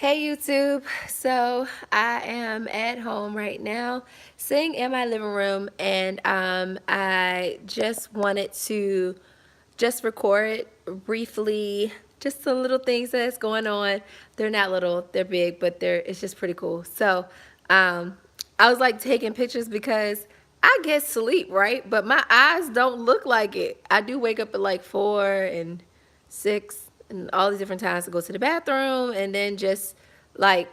Hey YouTube, so I am at home right now, sitting in my living room, and I just wanted to just record briefly just the little things that's going on. They're not little, they're big, but it's just pretty cool. So I was like taking pictures because I get sleep, right? But my eyes don't look like it. I do wake up at like 4 and 6 and all these different times to go to the bathroom and then just like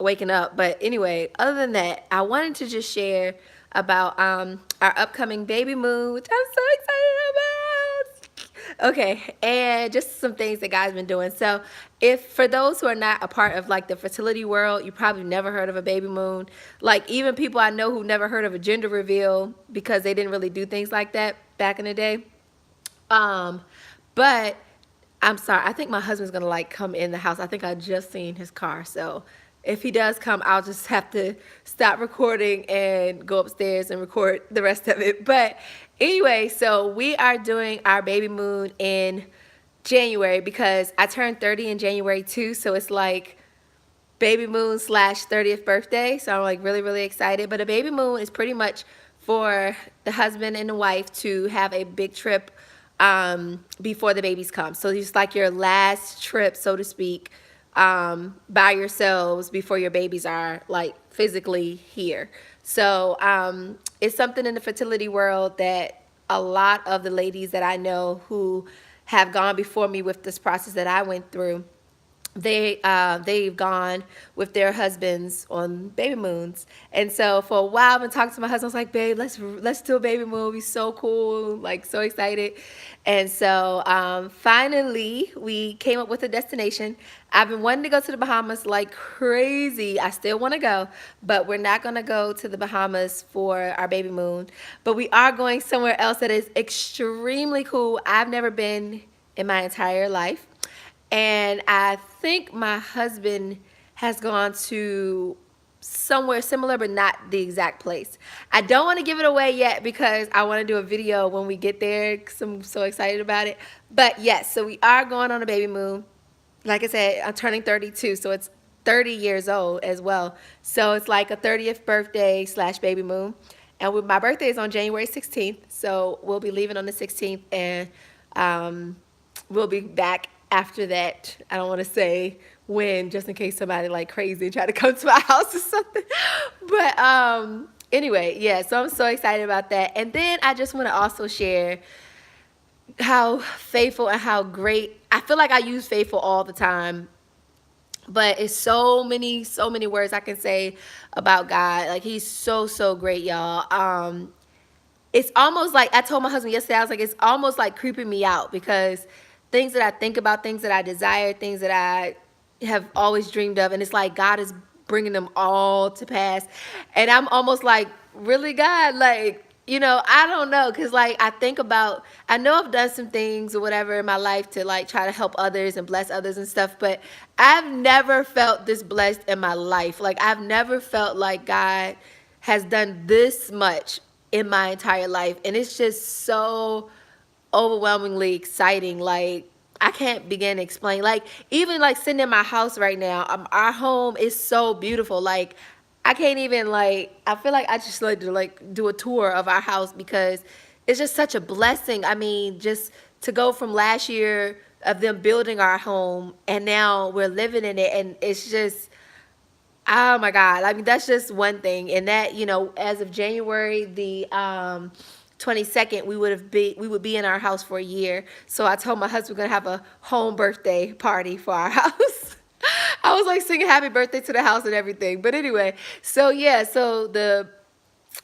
waking up. But anyway, other than that, I wanted to just share about our upcoming baby moon, which I'm so excited about. Okay, and just some things that God's been doing. So, if for those who are not a part of like the fertility world, you probably never heard of a baby moon. Like even people I know who never heard of a gender reveal because they didn't really do things like that back in the day. Um, but I'm sorry. I think my husband's gonna like come in the house. I think I just seen his car. So if he does come, I'll just have to stop recording and go upstairs and record the rest of it. But anyway, so we are doing our baby moon in January because I turned 30 in January too. So it's like baby moon slash 30th birthday. So I'm like really, really excited. But a baby moon is pretty much for the husband and the wife to have a big trip before the babies come. So it's like your last trip, so to speak, by yourselves before your babies are like physically here. So it's something in the fertility world that a lot of the ladies that I know who have gone before me with this process that I went through, they've gone with their husbands on baby moons. And so for a while I've been talking to my husband. I was like, babe, let's do a baby moon. It'll be so cool, like so excited. And so finally we came up with a destination. I've been wanting to go to the Bahamas like crazy. I still want to go, but we're not going to go to the Bahamas for our baby moon. But we are going somewhere else that is extremely cool. I've never been in my entire life. And I think my husband has gone to somewhere similar, but not the exact place. I don't want to give it away yet because I want to do a video when we get there because I'm so excited about it. But yes, so we are going on a baby moon. Like I said, I'm turning 32, so it's 30 years old as well. So it's like a 30th birthday slash baby moon. And my birthday is on January 16th, so we'll be leaving on the 16th, and we'll be back after that. I don't want to say when, just in case somebody like crazy try to come to my house or something. But anyway, yeah, so I'm so excited about that. And then I just want to also share how faithful and how great, I feel like I use faithful all the time, but it's so many words I can say about God. Like he's so great, y'all. It's almost like I told my husband yesterday, I was like, it's almost like creeping me out because things that I think about, things that I desire, things that I have always dreamed of, and it's like God is bringing them all to pass. And I'm almost like, really, God? Like, I don't know, because like I think about, I know I've done some things or whatever in my life to like try to help others and bless others and stuff, but I've never felt this blessed in my life. Like I've never felt like God has done this much in my entire life, and it's just so overwhelmingly exciting. Like I can't begin to explain. Like even like sitting in my house right now, our home is so beautiful. Like I can't even, like, I feel like I just like to like do a tour of our house because it's just such a blessing. I mean, just to go from last year of them building our home and now we're living in it, and it's just, oh my God. I mean, that's just one thing. And that, as of January the 22nd, we would be in our house for a year. So I told my husband we're gonna have a home birthday party for our house. I was like singing happy birthday to the house and everything. But anyway, so yeah, so the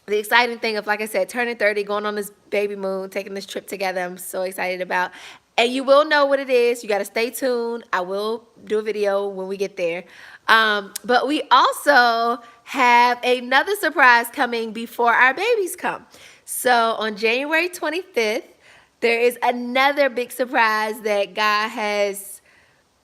exciting thing of, like I said, turning 30, going on this baby moon, taking this trip together, I'm so excited about. And you will know what it is. You got to stay tuned. I will do a video when we get there. But we also have another surprise coming before our babies come. So on January 25th, there is another big surprise that God has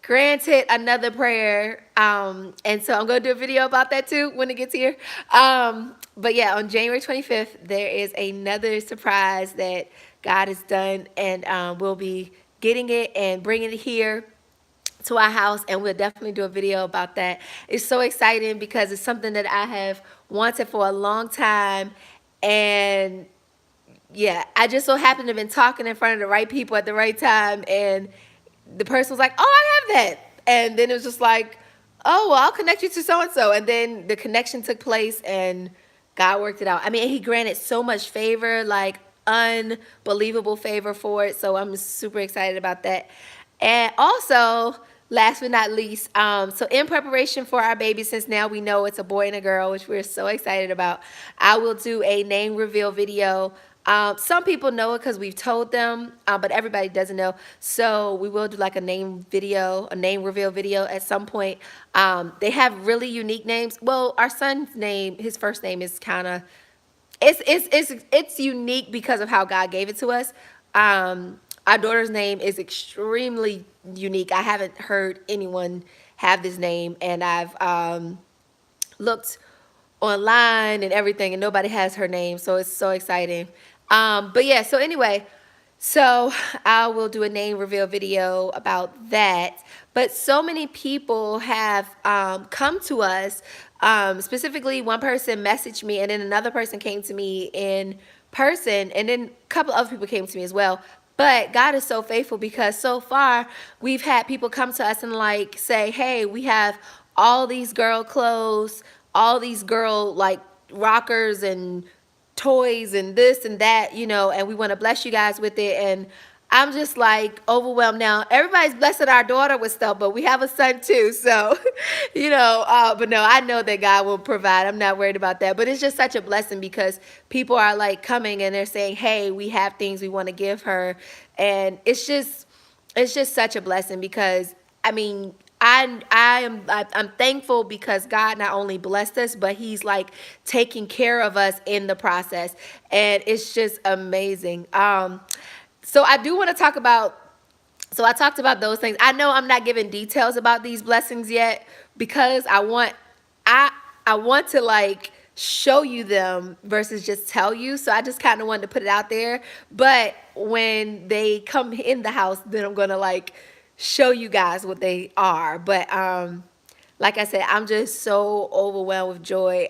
granted, another prayer. And so I'm going to do a video about that too when it gets here. But yeah, on January 25th, there is another surprise that God has done, and we'll be getting it and bringing it here to our house, and we'll definitely do a video about that. It's so exciting because it's something that I have wanted for a long time. And yeah, I just so happened to have been talking in front of the right people at the right time, and the person was like, "Oh, I have that," and then it was just like, "Oh, well, I'll connect you to so and so," and then the connection took place, and God worked it out. I mean, He granted so much favor, like unbelievable favor for it. So I'm super excited about that. And also, last but not least, so in preparation for our baby, since now we know it's a boy and a girl, which we're so excited about, I will do a name reveal video. Some people know it because we've told them, but everybody doesn't know. So we will do like a name video, a name reveal video at some point. They have really unique names. Well, our son's name, his first name is kind of, it's unique because of how God gave it to us. Our daughter's name is extremely unique. I haven't heard anyone have this name, and I've looked online and everything, and nobody has her name, so it's so exciting. But yeah, so anyway, so I will do a name reveal video about that. But so many people have come to us. Specifically, one person messaged me, and then another person came to me in person, and then a couple other people came to me as well. But God is so faithful because so far we've had people come to us and like say, "Hey, we have all these girl clothes, all these girl like rockers and toys and this and that, and we want to bless you guys with it." And I'm just like overwhelmed now. Everybody's blessing our daughter with stuff, but we have a son too. So, but no, I know that God will provide. I'm not worried about that. But it's just such a blessing because people are like coming and they're saying, "Hey, we have things we want to give her." And it's just such a blessing because, I mean, I'm thankful because God not only blessed us, but He's like taking care of us in the process, and it's just amazing. So I do want to talk about. So I talked about those things. I know I'm not giving details about these blessings yet because I I want to like show you them versus just tell you. So I just kind of wanted to put it out there. But when they come in the house, then I'm gonna like show you guys what they are. But like I said, I'm just so overwhelmed with joy.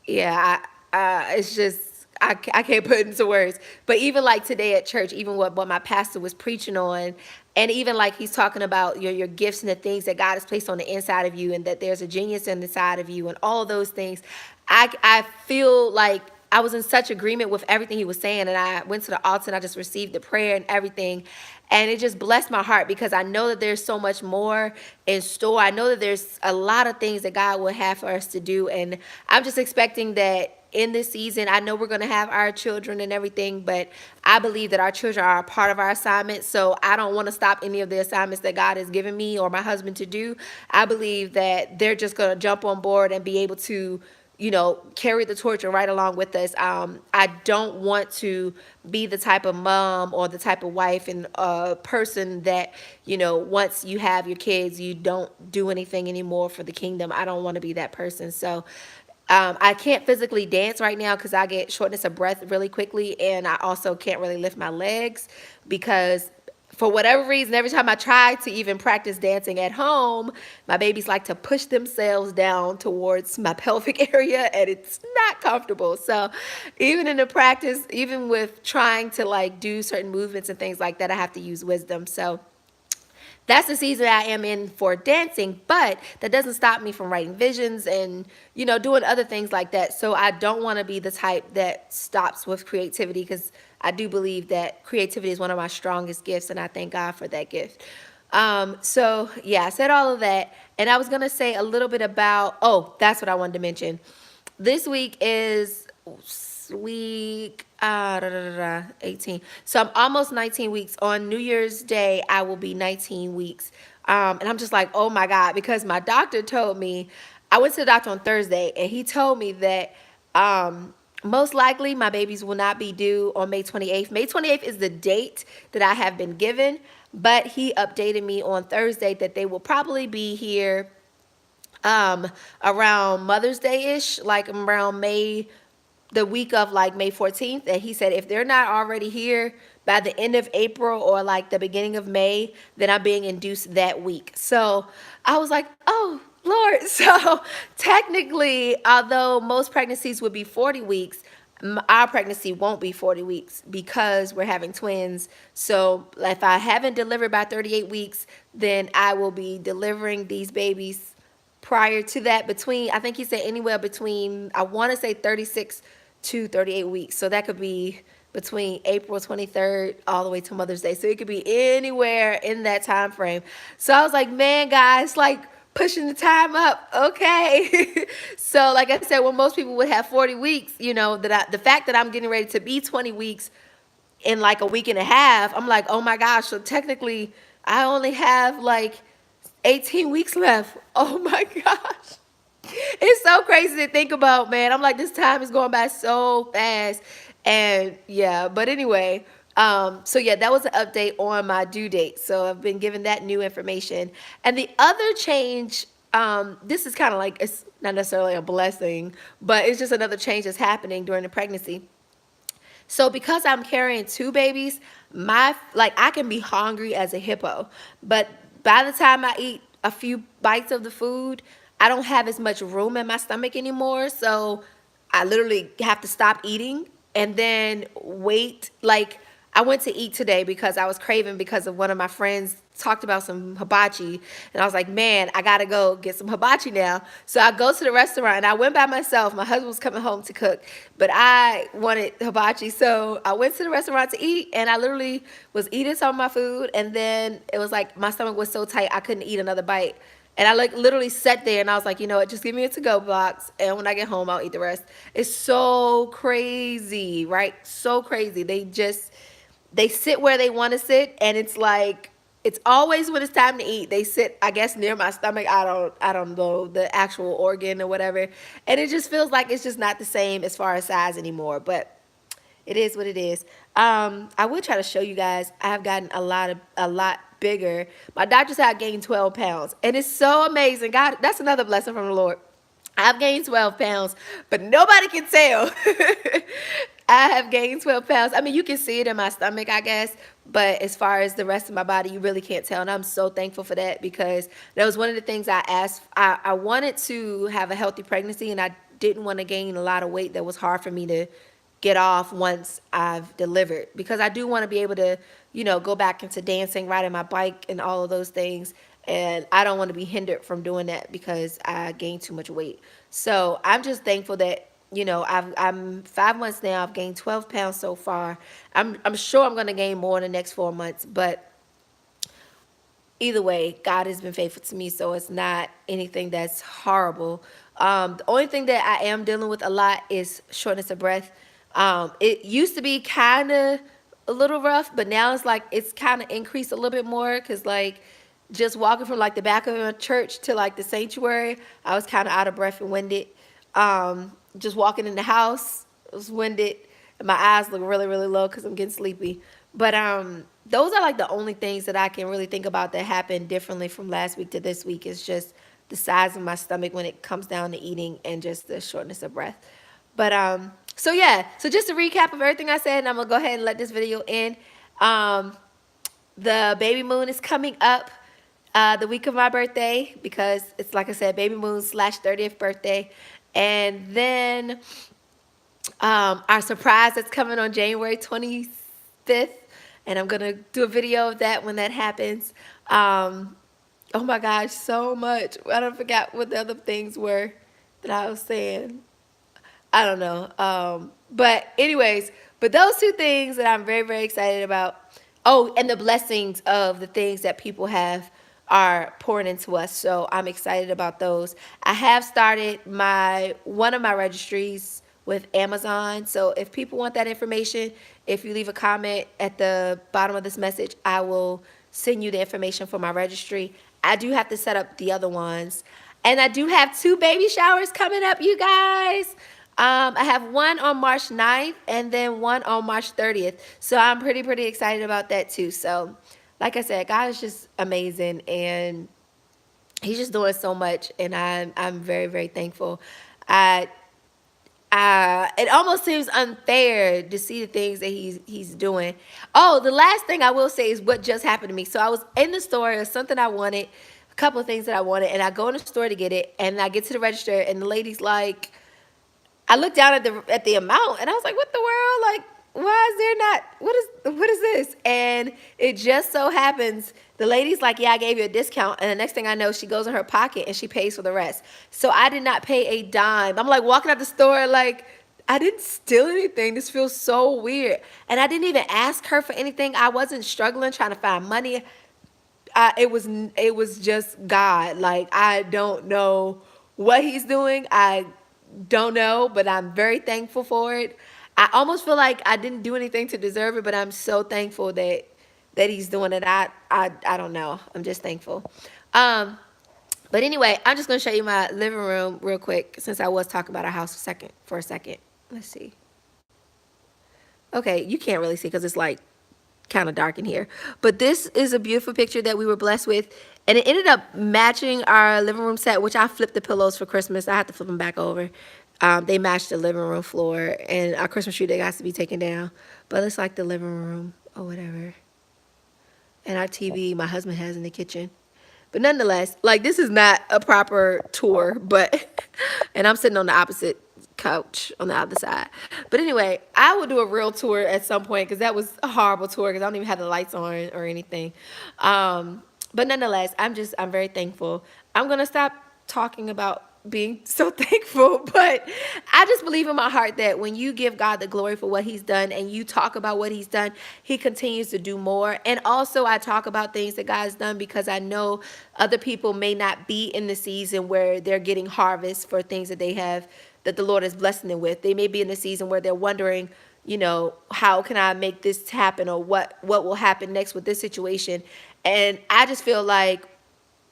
Yeah, it's just I can't put it into words. But even like today at church, even what my pastor was preaching on, and even like he's talking about your gifts and the things that God has placed on the inside of you, and that there's a genius in the side of you, and all those things. I feel like I was in such agreement with everything he was saying, and I went to the altar and I just received the prayer and everything. And it just blessed my heart because I know that there's so much more in store. I know that there's a lot of things that God will have for us to do. And I'm just expecting that in this season, I know we're going to have our children and everything, but I believe that our children are a part of our assignment. So I don't want to stop any of the assignments that God has given me or my husband to do. I believe that they're just going to jump on board and be able to carry the torch right along with us. I don't want to be the type of mom or the type of wife and person that, once you have your kids, you don't do anything anymore for the kingdom. I don't want to be that person. So I can't physically dance right now because I get shortness of breath really quickly. And I also can't really lift my legs because for whatever reason, every time I try to even practice dancing at home, my babies like to push themselves down towards my pelvic area, and it's not comfortable. So even in the practice, even with trying to like do certain movements and things like that, I have to use wisdom. So that's the season I am in for dancing, but that doesn't stop me from writing visions and, doing other things like that. So I don't want to be the type that stops with creativity because I do believe that creativity is one of my strongest gifts, and I thank God for that gift. So yeah, I said all of that, and I was going to say a little bit about, oh, that's what I wanted to mention. This week is week 18. So I'm almost 19 weeks. On New Year's Day, I will be 19 weeks. And I'm just like, oh my God, because my doctor told me, I went to the doctor on Thursday, and he told me that most likely my babies will not be due on May 28th. May 28th is the date that I have been given, but he updated me on Thursday that they will probably be here around Mother's Day-ish, like around May the week of like May 14th. And he said if they're not already here by the end of April or like the beginning of May, then I'm being induced that week. So I was like, oh Lord. So technically, although most pregnancies would be 40 weeks, our pregnancy won't be 40 weeks because we're having twins. So if I haven't delivered by 38 weeks, then I will be delivering these babies prior to that, between, I think he said anywhere between, I want to say 36 to 38 weeks. So that could be between April 23rd all the way to Mother's Day. So it could be anywhere in that time frame. So I was like, man, guys, like pushing the time up. Okay. So like I said, when most people would have 40 weeks, you know, the fact that I'm getting ready to be 20 weeks in like a week and a half, I'm like, oh my gosh. So technically I only have like 18 weeks left. Oh my gosh. It's so crazy to think about, man. I'm like, this time is going by so fast. And yeah, but anyway, so yeah, that was an update on my due date. So I've been given that new information. And the other change, this is kind of like, it's not necessarily a blessing, but it's just another change that's happening during the pregnancy. So because I'm carrying two babies, I can be hungry as a hippo, but by the time I eat a few bites of the food, I don't have as much room in my stomach anymore. So I literally have to stop eating and then wait. Like I went to eat today because I was craving because of one of my friends talked about some hibachi, and I was like, man, I gotta go get some hibachi now. So I go to the restaurant and I went by myself. My husband was coming home to cook, but I wanted hibachi. So I went to the restaurant to eat, and I literally was eating some of my food, and then it was like my stomach was so tight I couldn't eat another bite. And I like literally sat there and I was like, you know what, just give me a to-go box, and when I get home I'll eat the rest. It's so crazy, right? So crazy. They sit where they want to sit, and it's like it's always when it's time to eat they sit, I guess, near my stomach. I don't know the actual organ or whatever, and it just feels like it's just not the same as far as size anymore, but it is what it is. I will try to show you guys. I have gotten a lot bigger. My doctor said I gained 12 pounds, and it's so amazing. God, that's another blessing from the Lord. I've gained 12 pounds, but nobody can tell. I have gained 12 pounds. I mean, you can see it in my stomach, I guess, but as far as the rest of my body, you really can't tell. And I'm so thankful for that, because that was one of the things I asked. I wanted to have a healthy pregnancy, and I didn't want to gain a lot of weight that was hard for me to get off once I've delivered, because I do want to be able to, you know, go back into dancing, riding my bike, and all of those things. And I don't want to be hindered from doing that because I gained too much weight. So I'm just thankful that, you know, I'm 5 months now. I've gained 12 pounds so far. I'm sure I'm going to gain more in the next 4 months, but either way, God has been faithful to me, so it's not anything that's horrible. The only thing that I am dealing with a lot is shortness of breath. It used to be kind of a little rough, but now it's like it's kind of increased a little bit more, because like just walking from like the back of a church to like the sanctuary, I was kind of out of breath and winded. Just walking in the house, I was winded. And my eyes look really, really low because I'm getting sleepy. But those are like the only things that I can really think about that happened differently from last week to this week. Is just the size of my stomach when it comes down to eating, and just the shortness of breath. But so yeah, so just a recap of everything I said, and I'm gonna go ahead and let this video end. The baby moon is coming up the week of my birthday, because it's like I said, baby moon / 30th birthday. And then our surprise that's coming on January 25th, and I'm gonna do a video of that when that happens. Oh my gosh, so much. I don't forget what the other things were that I was saying. I don't know. But anyways, but those two things that I'm very, very excited about. Oh, and the blessings of the things that people have are pouring into us. So I'm excited about those. I have started one of my registries with Amazon. So if people want that information, if you leave a comment at the bottom of this message, I will send you the information for my registry. I do have to set up the other ones. And I do have 2 baby showers coming up, you guys. I have one on March 9th and then one on March 30th. So I'm pretty excited about that too. So like I said, God is just amazing, and he's just doing so much, and I'm very, very thankful. I it almost seems unfair to see the things that he's doing. Oh, the last thing I will say is what just happened to me. So I was in the store, it was something I wanted, a couple of things that I wanted, and I go in the store to get it, and I get to the register, and the lady's like, I looked down at the amount, and I was like, what the world? Like, why is there not, what is this? And it just so happens the lady's like, yeah, I gave you a discount. And the next thing I know, she goes in her pocket and she pays for the rest. So I did not pay a dime. I'm like walking out the store like, I didn't steal anything. This feels so weird. And I didn't even ask her for anything. I wasn't struggling trying to find money. It was just God. Like, I don't know what he's doing. I don't know, but I'm very thankful for it. I almost feel like I didn't do anything to deserve it, but I'm so thankful that he's doing it. I don't know. I'm just thankful. Um, but anyway, I'm just gonna show you my living room real quick since I was talking about our house for a second. Let's see. Okay, you can't really see because it's like kind of dark in here. But this is a beautiful picture that we were blessed with. And it ended up matching our living room set, which I flipped the pillows for Christmas. I had to flip them back over. They matched the living room floor. And our Christmas tree, that has to be taken down. But it's like the living room or whatever. And our TV my husband has in the kitchen. But nonetheless, like, this is not a proper tour, but, and I'm sitting on the opposite couch on the other side. But anyway, I will do a real tour at some point because that was a horrible tour because I don't even have the lights on or anything. But nonetheless, I'm very thankful. I'm going to stop talking about being so thankful, but I just believe in my heart that when you give God the glory for what he's done and you talk about what he's done, he continues to do more. And also I talk about things that God's done because I know other people may not be in the season where they're getting harvest for things that they have, that the Lord is blessing them with. They may be in the season where they're wondering, you know, how can I make this happen, or what will happen next with this situation. And I just feel like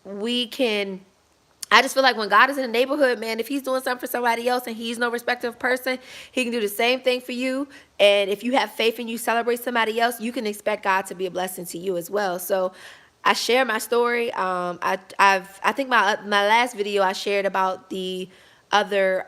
we can, I just feel like when God is in the neighborhood, man, if he's doing something for somebody else and he's no respecter of person, he can do the same thing for you. And if you have faith and you celebrate somebody else, you can expect God to be a blessing to you as well. So I share my story. I think my last video I shared about other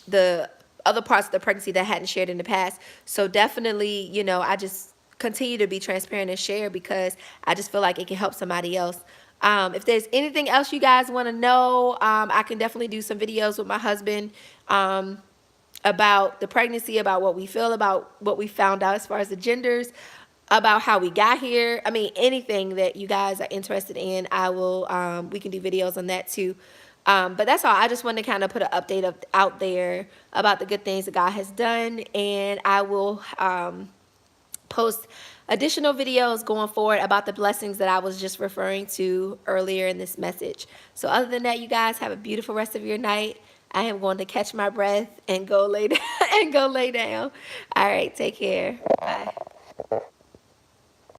the other parts of the pregnancy that I hadn't shared in the past. So definitely, you know, I just continue to be transparent and share because I just feel like it can help somebody else. If there's anything else you guys want to know, I can definitely do some videos with my husband about the pregnancy, about what we feel, about what we found out as far as the genders, about how we got here. I mean, anything that you guys are interested in, I will, we can do videos on that too. But that's all. I just wanted to kind of put an update out there about the good things that God has done. And I will post additional videos going forward about the blessings that I was just referring to earlier in this message. So other than that, you guys have a beautiful rest of your night. I am going to catch my breath and go lay down. All right, take care. Bye.